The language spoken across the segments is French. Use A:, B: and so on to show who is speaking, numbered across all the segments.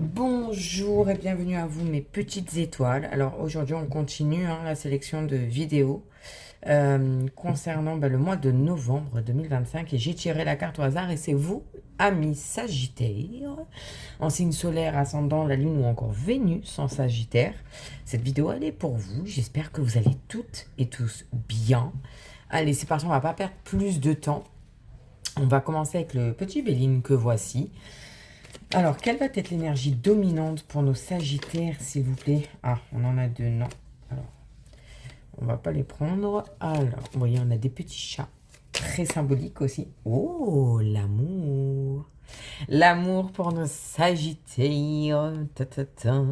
A: Bonjour et bienvenue à vous mes petites étoiles. Alors aujourd'hui on continue la sélection de vidéos concernant le mois de novembre 2025 et j'ai tiré la carte au hasard et c'est vous, amis Sagittaire, en signe solaire, ascendant, la lune ou encore Vénus en Sagittaire. Cette vidéo elle est pour vous, j'espère que vous allez toutes et tous bien. Allez c'est parti, on va pas perdre plus de temps. On va commencer avec le petit Béline que voici. Alors, quelle va être l'énergie dominante pour nos Sagittaires, s'il vous plaît? Ah, on en a deux, non. Alors, on va pas les prendre. Alors, vous voyez, on a des petits chats. Très symboliques aussi. Oh, l'amour. L'amour pour nos Sagittaires. Ta, ta, ta.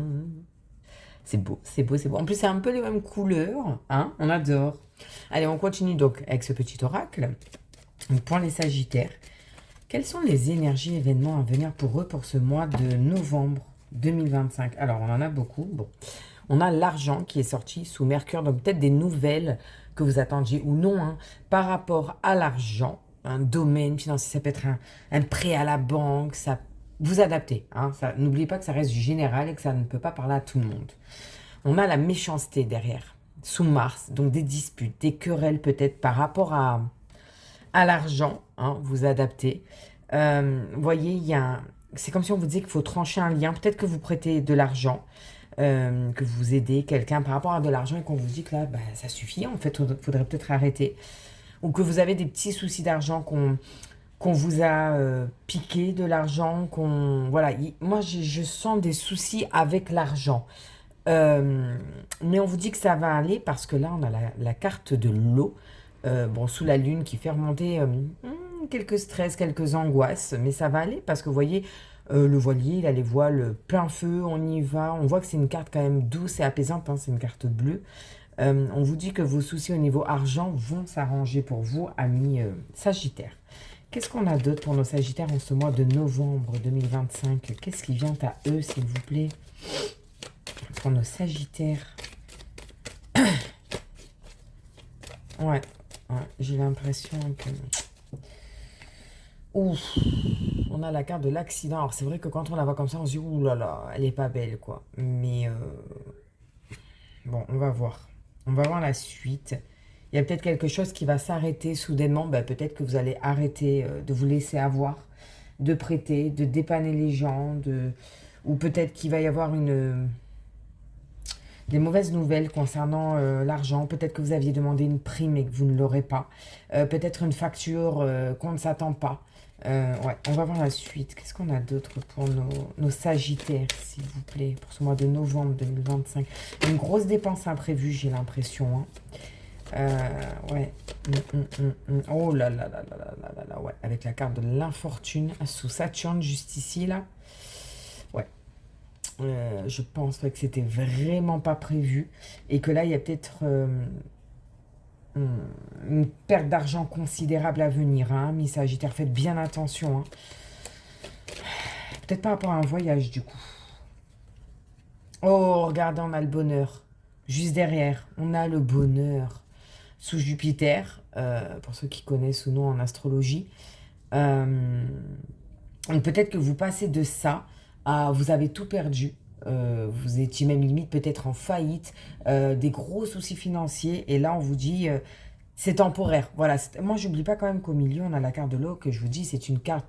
A: C'est beau, c'est beau, c'est beau. En plus, c'est un peu les mêmes couleurs. Hein, on adore. Allez, on continue donc avec ce petit oracle. Donc, pour les Sagittaires, quelles sont les énergies événements à venir pour eux pour ce mois de novembre 2025? Alors, on en a beaucoup. Bon, on a l'argent qui est sorti sous Mercure, donc peut-être des nouvelles que vous attendiez ou non par rapport à l'argent, un domaine financier, ça peut être un prêt à la banque, ça vous adaptez. N'oubliez pas que ça reste du général et que ça ne peut pas parler à tout le monde. On a la méchanceté derrière, sous Mars, donc des disputes, des querelles peut-être par rapport à l'argent, vous adaptez. Voyez, c'est comme si on vous disait qu'il faut trancher un lien. Peut-être que vous prêtez de l'argent, que vous aidez quelqu'un par rapport à de l'argent et qu'on vous dit que là, ça suffit. En fait, il faudrait peut-être arrêter. Ou que vous avez des petits soucis d'argent qu'on vous a piqué de l'argent. Voilà, moi, je sens des soucis avec l'argent. Mais on vous dit que ça va aller parce que là, on a la carte de l'eau. Sous la lune qui fait remonter quelques stress, quelques angoisses, mais ça va aller parce que vous voyez, le voilier, il a les voiles plein feu, on y va, on voit que c'est une carte quand même douce et apaisante, c'est une carte bleue. On vous dit que vos soucis au niveau argent vont s'arranger pour vous, amis Sagittaires. Qu'est-ce qu'on a d'autre pour nos Sagittaires en ce mois de novembre 2025? Qu'est-ce qui vient à eux, s'il vous plaît, pour nos Sagittaires? Ouais, j'ai l'impression que... Ouf, on a la carte de l'accident. Alors c'est vrai que quand on la voit comme ça, on se dit, ouh là là, elle est pas belle, quoi. Mais bon, on va voir. On va voir la suite. Il y a peut-être quelque chose qui va s'arrêter soudainement. Peut-être que vous allez arrêter de vous laisser avoir, de prêter, de dépanner les gens, ou peut-être qu'il va y avoir des mauvaises nouvelles concernant l'argent. Peut-être que vous aviez demandé une prime et que vous ne l'aurez pas. Peut-être une facture qu'on ne s'attend pas. On va voir la suite. Qu'est-ce qu'on a d'autre pour nos Sagittaires, s'il vous plaît, pour ce mois de novembre 2025? Une grosse dépense imprévue, j'ai l'impression. Ouais. Oh là là là là là là là là, ouais. Avec la carte de l'infortune sous Saturne, juste ici, là. Ouais. Je pense que c'était vraiment pas prévu et que là, il y a peut-être une perte d'argent considérable à venir, mis Sagittaire, faites bien attention. Peut-être par rapport à un voyage, du coup. Oh, regardez, on a le bonheur. Juste derrière, on a le bonheur. Sous Jupiter, pour ceux qui connaissent ou non en astrologie. Peut-être que vous passez de ça à vous avez tout perdu. Vous étiez même limite peut-être en faillite, des gros soucis financiers. Et là, on vous dit, c'est temporaire. Voilà. Moi, j'oublie pas quand même qu'au milieu, on a la carte de l'eau que je vous dis, c'est une carte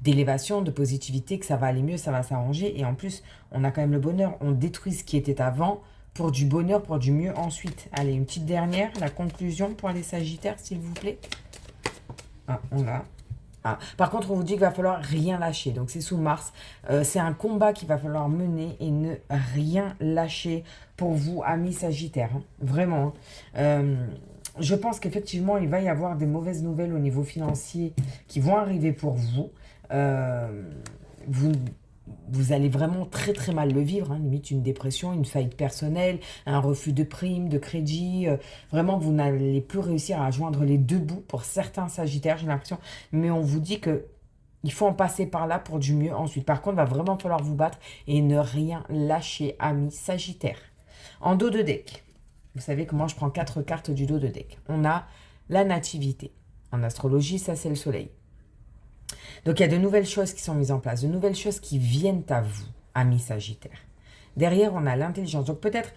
A: d'élévation, de positivité, que ça va aller mieux, ça va s'arranger. Et en plus, on a quand même le bonheur. On détruit ce qui était avant pour du bonheur, pour du mieux ensuite. Allez, une petite dernière, la conclusion pour les Sagittaires, s'il vous plaît. On l'a. Par contre, on vous dit qu'il va falloir rien lâcher. Donc, c'est sous Mars. C'est un combat qu'il va falloir mener et ne rien lâcher pour vous, amis Sagittaires. Vraiment. Je pense qu'effectivement, il va y avoir des mauvaises nouvelles au niveau financier qui vont arriver pour vous. Vous allez vraiment très très mal le vivre, limite une dépression, une faillite personnelle, un refus de prime, de crédit. Vraiment, vous n'allez plus réussir à joindre les deux bouts pour certains Sagittaires, j'ai l'impression. Mais on vous dit que il faut en passer par là pour du mieux ensuite. Par contre, il va vraiment falloir vous battre et ne rien lâcher, amis Sagittaires. En dos de deck, vous savez que moi je prends 4 cartes du dos de deck. On a la nativité. En astrologie, ça c'est le soleil. Donc il y a de nouvelles choses qui sont mises en place, de nouvelles choses qui viennent à vous, amis Sagittaire. Derrière, on a l'intelligence. Donc peut-être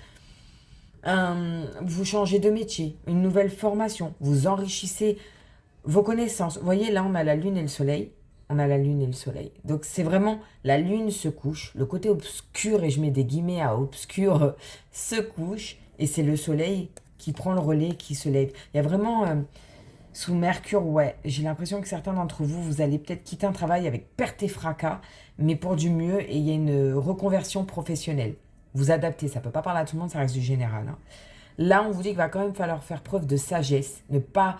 A: vous changez de métier, une nouvelle formation, vous enrichissez vos connaissances. Vous voyez, là, on a la lune et le soleil. On a la lune et le soleil. Donc c'est vraiment, la lune se couche, le côté obscur, et je mets des guillemets à obscur, se couche, et c'est le soleil qui prend le relais, qui se lève. Il y a vraiment, sous Mercure, ouais, j'ai l'impression que certains d'entre vous, vous allez peut-être quitter un travail avec perte et fracas, mais pour du mieux, et il y a une reconversion professionnelle. Vous adaptez, ça peut pas parler à tout le monde, ça reste du général, hein. Là, on vous dit qu'il va quand même falloir faire preuve de sagesse, ne pas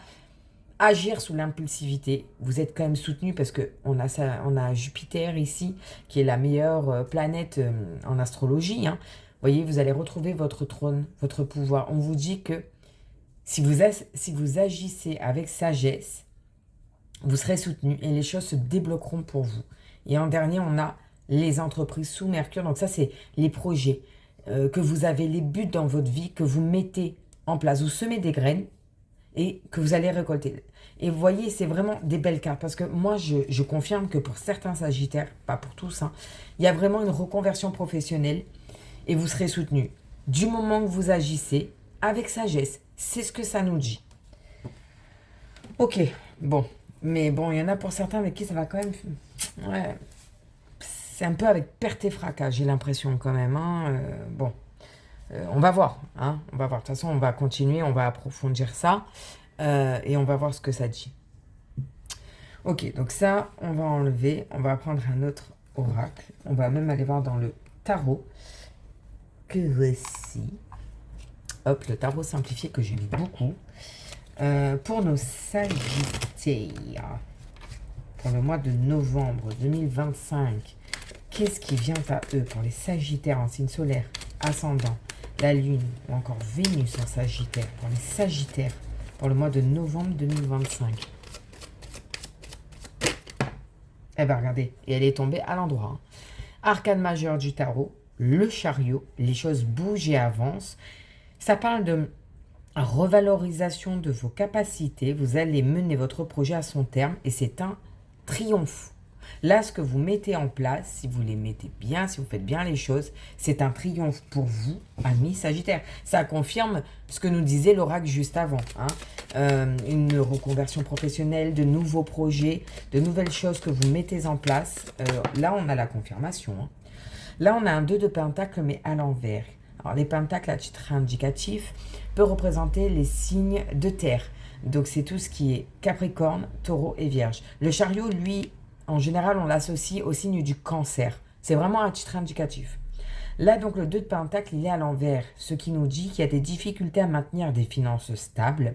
A: agir sous l'impulsivité. Vous êtes quand même soutenu parce qu'on a, on a Jupiter ici, qui est la meilleure planète en astrologie, hein. Vous voyez, vous allez retrouver votre trône, votre pouvoir. On vous dit que si vous agissez avec sagesse, vous serez soutenu et les choses se débloqueront pour vous. Et en dernier, on a les entreprises sous Mercure. Donc ça, c'est les projets que vous avez, les buts dans votre vie, que vous mettez en place. Vous semez des graines et que vous allez récolter. Et vous voyez, c'est vraiment des belles cartes. Parce que moi, je confirme que pour certains Sagittaires, pas pour tous, hein, il y a vraiment une reconversion professionnelle et vous serez soutenu. Du moment que vous agissez avec sagesse, c'est ce que ça nous dit. Ok, bon. Mais bon, il y en a pour certains avec qui ça va quand même... Ouais, c'est un peu avec perte et fracas, j'ai l'impression quand même, hein. Bon, on va voir, hein. On va voir. De toute façon, on va continuer, on va approfondir ça. Et on va voir ce que ça dit. Ok, donc ça, on va enlever. On va prendre un autre oracle. On va même aller voir dans le tarot. Que voici. Hop, le tarot simplifié que j'aime beaucoup. Pour nos Sagittaires, pour le mois de novembre 2025, qu'est-ce qui vient à eux pour les Sagittaires en signe solaire, ascendant, la Lune ou encore Vénus en Sagittaire, pour les Sagittaires, pour le mois de novembre 2025. Eh bien, regardez, et elle est tombée à l'endroit, hein. Arcane majeur du tarot, le chariot, les choses bougent et avancent. Ça parle de revalorisation de vos capacités. Vous allez mener votre projet à son terme et c'est un triomphe. Là, ce que vous mettez en place, si vous les mettez bien, si vous faites bien les choses, c'est un triomphe pour vous, amis Sagittaire. Ça confirme ce que nous disait l'oracle juste avant, hein. Une reconversion professionnelle, de nouveaux projets, de nouvelles choses que vous mettez en place. Là, on a la confirmation, hein. Là, on a un 2 de pentacle, mais à l'envers. Alors, les pentacles, à titre indicatif, peut représenter les signes de terre. Donc, c'est tout ce qui est Capricorne, Taureau et Vierge. Le chariot, lui, en général, on l'associe au signe du Cancer. C'est vraiment un titre indicatif. Là, donc, le 2 de pentacle, il est à l'envers, ce qui nous dit qu'il y a des difficultés à maintenir des finances stables,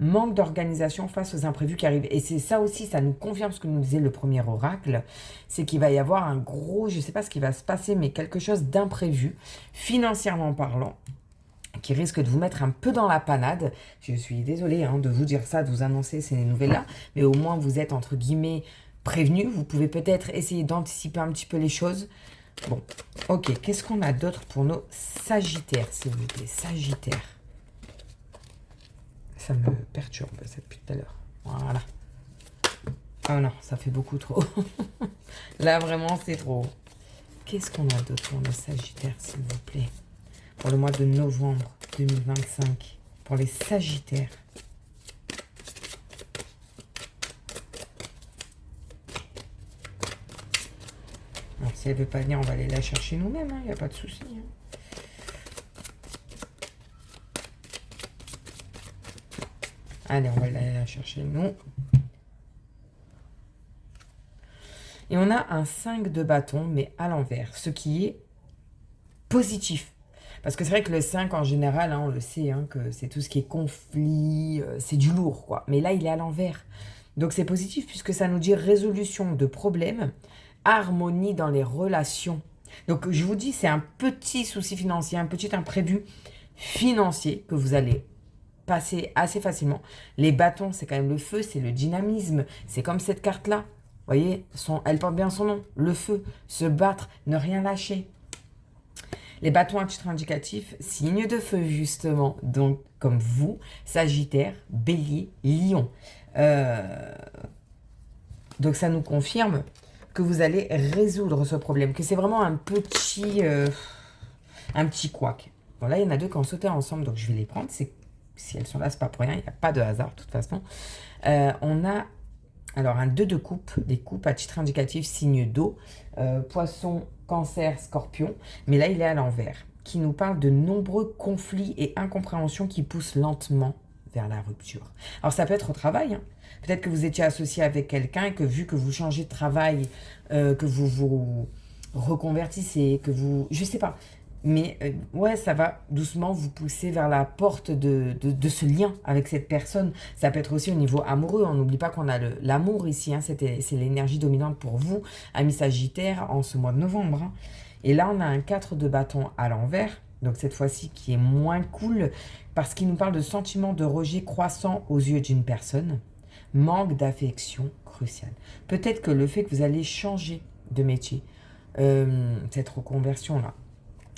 A: manque d'organisation face aux imprévus qui arrivent. Et c'est ça aussi, ça nous confirme ce que nous disait le premier oracle, c'est qu'il va y avoir un gros, je ne sais pas ce qui va se passer, mais quelque chose d'imprévu, financièrement parlant, qui risque de vous mettre un peu dans la panade. Je suis désolée, hein, de vous dire ça, de vous annoncer ces nouvelles-là, mais au moins vous êtes, entre guillemets, prévenu. Vous pouvez peut-être essayer d'anticiper un petit peu les choses. Bon, ok, qu'est-ce qu'on a d'autre pour nos Sagittaires, s'il vous plaît, Sagittaires. Ça me perturbe, ça, depuis tout à l'heure. Voilà. Oh non, ça fait beaucoup trop. Là, vraiment, c'est trop. Qu'est-ce qu'on a d'autre pour nos Sagittaires, s'il vous plaît? Pour le mois de novembre 2025. Pour les Sagittaires. Alors, si elle ne veut pas venir, on va aller la chercher nous-mêmes. Il n'y a pas de souci, hein. Allez, on va aller la chercher, nous. Et on a un 5 de bâton, mais à l'envers, ce qui est positif. Parce que c'est vrai que le 5, en général, hein, on le sait, hein, que c'est tout ce qui est conflit, c'est du lourd, quoi. Mais là, il est à l'envers. Donc, c'est positif puisque ça nous dit résolution de problèmes, harmonie dans les relations. Donc, je vous dis, c'est un petit souci financier, un petit imprévu financier que vous allez passer assez facilement. Les bâtons, c'est quand même le feu, c'est le dynamisme. C'est comme cette carte-là. Vous voyez, elle porte bien son nom. Le feu, se battre, ne rien lâcher. Les bâtons à titre indicatif, signe de feu justement. Donc, comme vous, Sagittaire, Bélier, Lion. Donc, ça nous confirme que vous allez résoudre ce problème, que c'est vraiment un petit couac. Bon, là, il y en a deux qui ont sauté ensemble, donc je vais les prendre. Si elles sont là, c'est pas pour rien, il n'y a pas de hasard, de toute façon. On a, alors, un 2 de coupe, des coupes à titre indicatif, signe d'eau, poisson, cancer, scorpion, mais là, il est à l'envers, qui nous parle de nombreux conflits et incompréhensions qui poussent lentement vers la rupture. Alors, ça peut être au travail, hein. Peut-être que vous étiez associé avec quelqu'un et que vu que vous changez de travail, que vous vous reconvertissez, que vous... Je sais pas. Mais ouais, ça va doucement vous pousser vers la porte de ce lien avec cette personne. Ça peut être aussi au niveau amoureux. On n'oublie pas qu'on a l'amour ici. Hein, c'est l'énergie dominante pour vous, amis Sagittaire, en ce mois de novembre. Hein. Et là, on a un 4 de bâton à l'envers. Donc cette fois-ci qui est moins cool parce qu'il nous parle de sentiments de rejet croissant aux yeux d'une personne. Manque d'affection crucial. Peut-être que le fait que vous allez changer de métier, cette reconversion-là,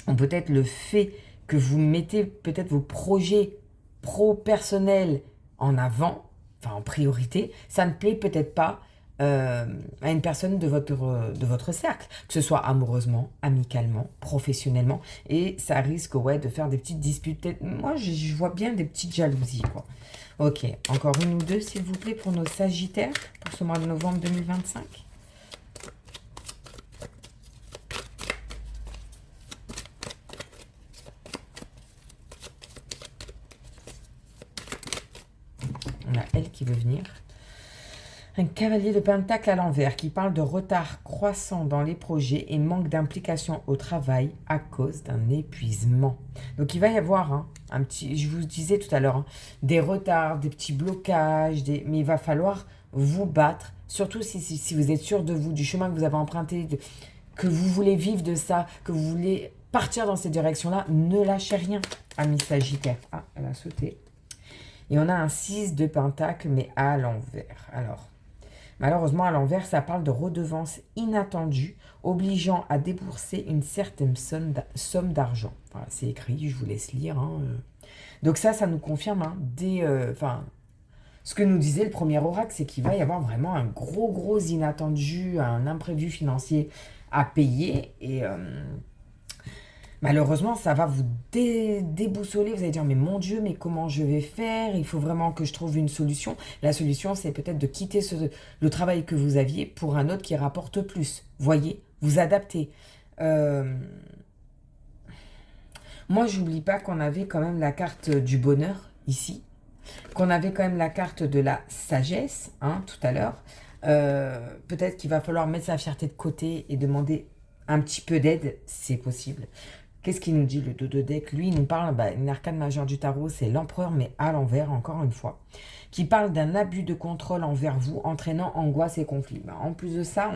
A: ou peut-être le fait que vous mettez peut-être vos projets pro-personnels en avant, enfin en priorité, ça ne plaît peut-être pas à une personne de votre cercle, que ce soit amoureusement, amicalement, professionnellement, et ça risque ouais, de faire des petites disputes. Moi, je vois bien des petites jalousies, quoi. Ok, encore une ou deux, s'il vous plaît, pour nos Sagittaires, pour ce mois de novembre 2025. On a elle qui veut venir. Un cavalier de pentacle à l'envers qui parle de retard croissant dans les projets et manque d'implication au travail à cause d'un épuisement. Donc il va y avoir un petit, je vous disais tout à l'heure, des retards, des petits blocages, mais il va falloir vous battre, surtout si vous êtes sûr de vous, du chemin que vous avez emprunté, que vous voulez vivre de ça, que vous voulez partir dans cette direction-là, ne lâchez rien, ami Sagittaire. Ah, elle a sauté. Et on a un 6 de pentacle, mais à l'envers. Alors, malheureusement, à l'envers, ça parle de redevances inattendues, obligeant à débourser une certaine somme d'argent. Voilà, c'est écrit, je vous laisse lire. Hein. Donc ça nous confirme ce que nous disait le premier oracle, c'est qu'il va y avoir vraiment un gros inattendu, un imprévu financier à payer. Et malheureusement, ça va vous déboussoler. Vous allez dire, mais mon Dieu, mais comment je vais faire? Il faut vraiment que je trouve une solution. La solution, c'est peut-être de quitter le travail que vous aviez pour un autre qui rapporte plus. Voyez, vous adaptez. Moi, j'oublie pas qu'on avait quand même la carte du bonheur ici. Qu'on avait quand même la carte de la sagesse, tout à l'heure. Peut-être qu'il va falloir mettre sa fierté de côté et demander un petit peu d'aide, c'est possible. Qu'est-ce qu'il nous dit, le 2 de deck? Lui, il nous parle, une arcane majeure du tarot, c'est l'empereur, mais à l'envers, encore une fois, qui parle d'un abus de contrôle envers vous, entraînant angoisse et conflit. En plus de ça,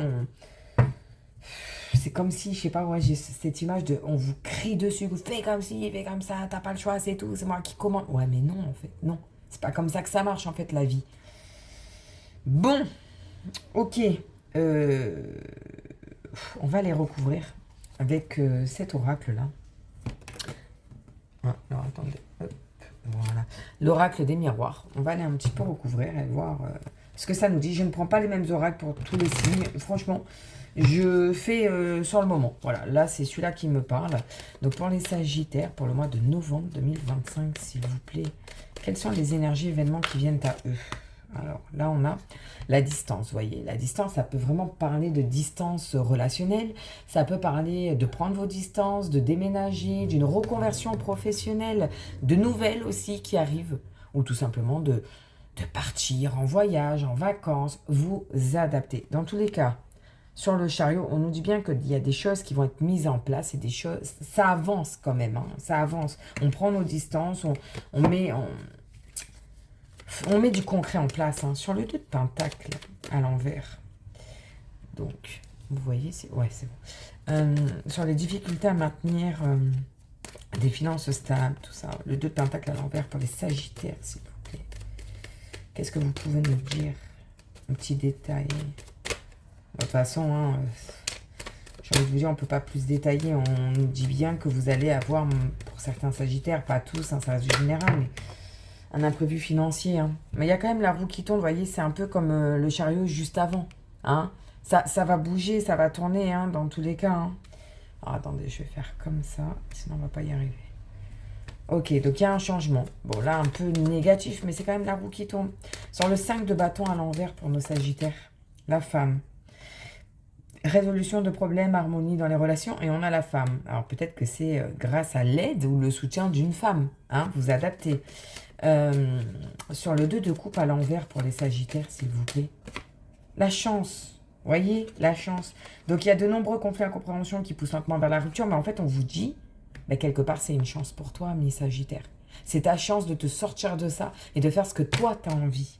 A: c'est comme si, je sais pas, ouais, j'ai cette image de, on vous crie dessus, vous faites comme ci, fais comme ça, t'as pas le choix, c'est tout, c'est moi qui commande. Ouais, mais non, en fait, non. C'est pas comme ça que ça marche, en fait, la vie. Bon, ok. On va les recouvrir avec cet oracle-là. Alors, attendez. Hop, voilà. L'oracle des miroirs. On va aller un petit peu recouvrir et voir ce que ça nous dit. Je ne prends pas les mêmes oracles pour tous les signes. Franchement, je fais sur le moment. Voilà, là, c'est celui-là qui me parle. Donc, pour les Sagittaires, pour le mois de novembre 2025, s'il vous plaît, quelles sont les énergies événements qui viennent à eux? Alors là, on a la distance, vous voyez. La distance, ça peut vraiment parler de distance relationnelle. Ça peut parler de prendre vos distances, de déménager, d'une reconversion professionnelle, de nouvelles aussi qui arrivent. Ou tout simplement de partir en voyage, en vacances, vous adapter. Dans tous les cas, sur le chariot, on nous dit bien qu'il y a des choses qui vont être mises en place et des choses... Ça avance quand même, ça avance. On prend nos distances, on met du concret en place, sur le 2 de pentacle à l'envers. Donc, vous voyez, c'est bon. Sur les difficultés à maintenir des finances stables, tout ça. Le 2 de pentacle à l'envers pour les Sagittaires, s'il vous plaît. Qu'est-ce que vous pouvez nous dire? Un petit détail. De toute façon, j'ai envie de vous dire, on ne peut pas plus détailler. On nous dit bien que vous allez avoir, pour certains Sagittaires, pas tous, ça reste du général, mais... un imprévu financier. Mais il y a quand même la roue qui tourne, vous voyez, c'est un peu comme le chariot juste avant. Ça va bouger, ça va tourner, hein, dans tous les cas. Hein. Alors, attendez, je vais faire comme ça, sinon on va pas y arriver. Ok, donc il y a un changement. Bon, là, un peu négatif, mais c'est quand même la roue qui tourne. Sur le 5 de bâton à l'envers pour nos sagittaires, la femme. Résolution de problèmes, harmonie dans les relations, et on a la femme. Alors peut-être que c'est grâce à l'aide ou le soutien d'une femme. Hein, vous adaptez. Sur le 2 de coupe à l'envers pour les sagittaires, s'il vous plaît. La chance. Voyez, la chance. Donc il y a de nombreux conflits incompréhensions qui poussent lentement vers la rupture, mais en fait on vous dit, bah, quelque part c'est une chance pour toi, mes sagittaires. C'est ta chance de te sortir de ça et de faire ce que toi tu as envie.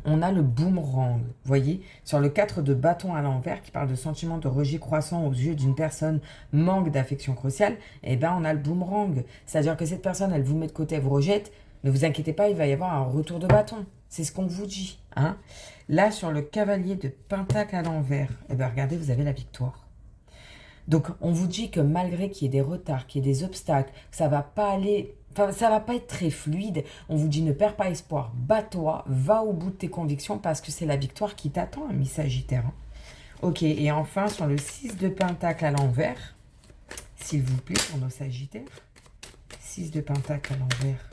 A: On a le boomerang, voyez, sur le 4 de bâton à l'envers qui parle de sentiment de rejet croissant aux yeux d'une personne, manque d'affection cruciale, et ben on a le boomerang. C'est-à-dire que cette personne, elle vous met de côté, elle vous rejette, ne vous inquiétez pas, il va y avoir un retour de bâton. C'est ce qu'on vous dit. Hein. Là, sur le cavalier de pentacle à l'envers, et ben regardez, vous avez la victoire. Donc, on vous dit que malgré qu'il y ait des retards, qu'il y ait des obstacles, que ça va pas aller... Enfin, ça va pas être très fluide. On vous dit ne perds pas espoir. Bats-toi, va au bout de tes convictions parce que c'est la victoire qui t'attend, ami Sagittaire. Ok, et enfin, sur le 6 de pentacle à l'envers, s'il vous plaît, pour nos Sagittaires. 6 de pentacle à l'envers.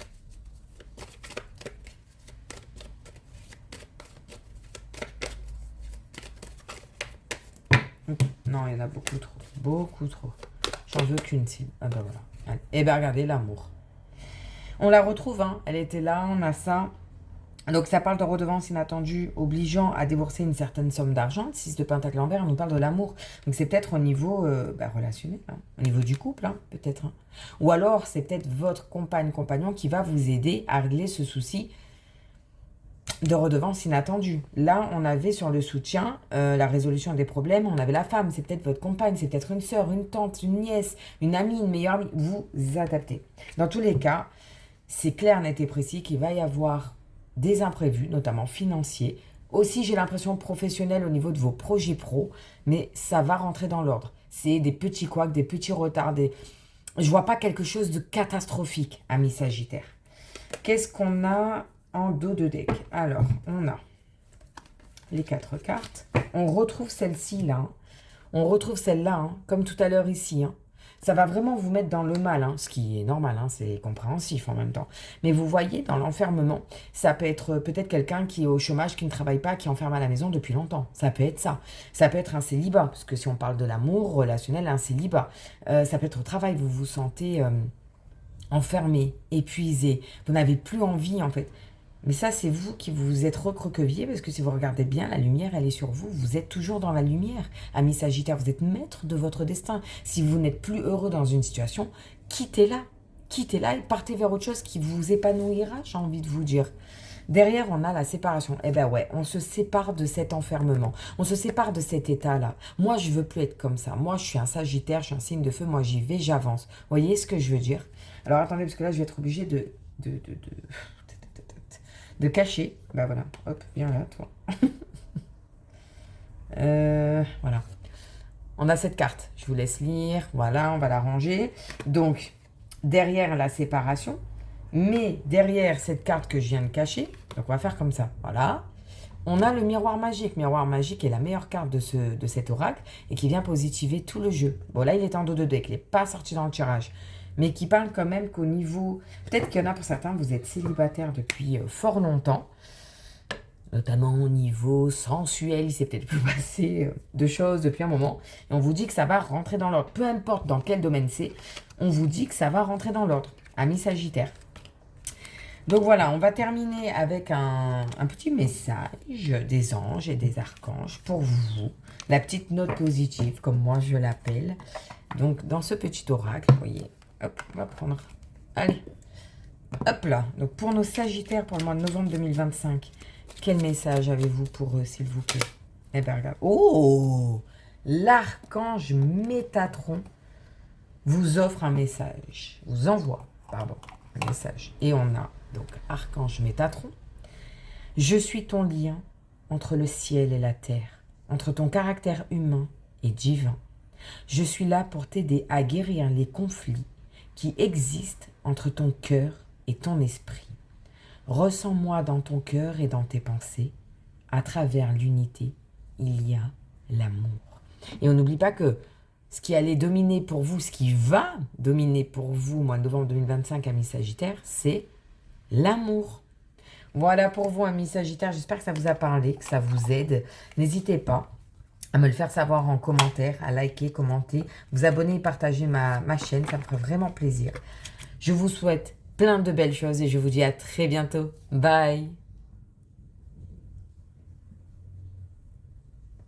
A: Non, il y en a beaucoup trop. Beaucoup trop. J'en veux qu'une cible. Ah ben voilà. Allez. Et ben regardez, l'amour. On la retrouve, hein. Elle était là, on a ça. Donc ça parle de redevance inattendue obligeant à débourser une certaine somme d'argent. 6 de pentacle envers, on nous parle de l'amour. Donc c'est peut-être au niveau relationnel, hein. Au niveau du couple, hein, peut-être. Hein. Ou alors c'est peut-être votre compagnon qui va vous aider à régler ce souci de redevance inattendue. Là, on avait sur le soutien, la résolution des problèmes, on avait la femme. C'est peut-être votre compagne, c'est peut-être une sœur, une tante, une nièce, une amie, une meilleure amie. Vous adaptez. Dans tous les cas, c'est clair, net et précis qu'il va y avoir des imprévus, notamment financiers. Aussi, j'ai l'impression professionnelle au niveau de vos projets pro, mais ça va rentrer dans l'ordre. C'est des petits couacs, des petits retards, Je vois pas quelque chose de catastrophique, amis Sagittaire. Qu'est-ce qu'on a en dos de deck? Alors, on a les 4 cartes. On retrouve celle-ci, là. Hein. On retrouve celle-là, hein, comme tout à l'heure ici, hein. Ça va vraiment vous mettre dans le mal, hein, ce qui est normal, hein, c'est compréhensif en même temps. Mais vous voyez, dans l'enfermement, ça peut être peut-être quelqu'un qui est au chômage, qui ne travaille pas, qui est enfermé à la maison depuis longtemps. Ça peut être ça. Ça peut être un célibat, parce que si on parle de l'amour relationnel, un célibat. Ça peut être au travail, vous vous sentez enfermé, épuisé. Vous n'avez plus envie, en fait. Mais ça, c'est vous qui vous êtes recroquevillé, parce que si vous regardez bien, la lumière, elle est sur vous. Vous êtes toujours dans la lumière. Amis Sagittaire, vous êtes maître de votre destin. Si vous n'êtes plus heureux dans une situation, quittez-la. Quittez-la et partez vers autre chose qui vous épanouira, j'ai envie de vous dire. Derrière, on a la séparation. Eh ben ouais, on se sépare de cet enfermement. On se sépare de cet état-là. Moi, je veux plus être comme ça. Moi, je suis un Sagittaire, je suis un signe de feu. Moi, j'y vais, j'avance. Vous voyez ce que je veux dire? Alors, attendez, parce que là, je vais être obligée de cacher. Bah voilà, hop, viens là, toi. Voilà. On a cette carte. Je vous laisse lire. Voilà, on va la ranger. Donc, derrière la séparation, mais derrière cette carte que je viens de cacher, donc on va faire comme ça. Voilà. On a le miroir magique. Miroir magique est la meilleure carte de cet oracle et qui vient positiver tout le jeu. Bon, là, il est en dos de deck. Il n'est pas sorti dans le tirage. Mais qui parle quand même qu'au niveau... Peut-être qu'il y en a pour certains, vous êtes célibataire depuis fort longtemps. Notamment au niveau sensuel, il s'est peut-être plus passé de choses depuis un moment. Et on vous dit que ça va rentrer dans l'ordre. Peu importe dans quel domaine c'est, on vous dit que ça va rentrer dans l'ordre. Amis Sagittaire. Donc voilà, on va terminer avec un petit message des anges et des archanges pour vous. La petite note positive, comme moi je l'appelle. Donc dans ce petit oracle, vous voyez, hop, on va prendre... Allez, hop là. Donc pour nos Sagittaires pour le mois de novembre 2025, quel message avez-vous pour eux, s'il vous plaît? Eh bien, regarde. Oh, l'archange Métatron vous offre un message. Vous envoie, pardon, un message. Et on a donc archange Métatron. Je suis ton lien entre le ciel et la terre, entre ton caractère humain et divin. Je suis là pour t'aider à guérir les conflits qui existent entre ton cœur et ton esprit. Ressens-moi dans ton cœur et dans tes pensées, à travers l'unité il y a l'amour. Et on n'oublie pas que ce qui allait dominer pour vous, ce qui va dominer pour vous au mois de novembre 2025, amis Sagittaires, c'est l'amour. Voilà pour vous, amis Sagittaires. J'espère que ça vous a parlé, que ça vous aide. N'hésitez pas à me le faire savoir en commentaire, à liker, commenter, vous abonner et partager ma chaîne. Ça me ferait vraiment plaisir. Je vous souhaite plein de belles choses et je vous dis à très bientôt. Bye!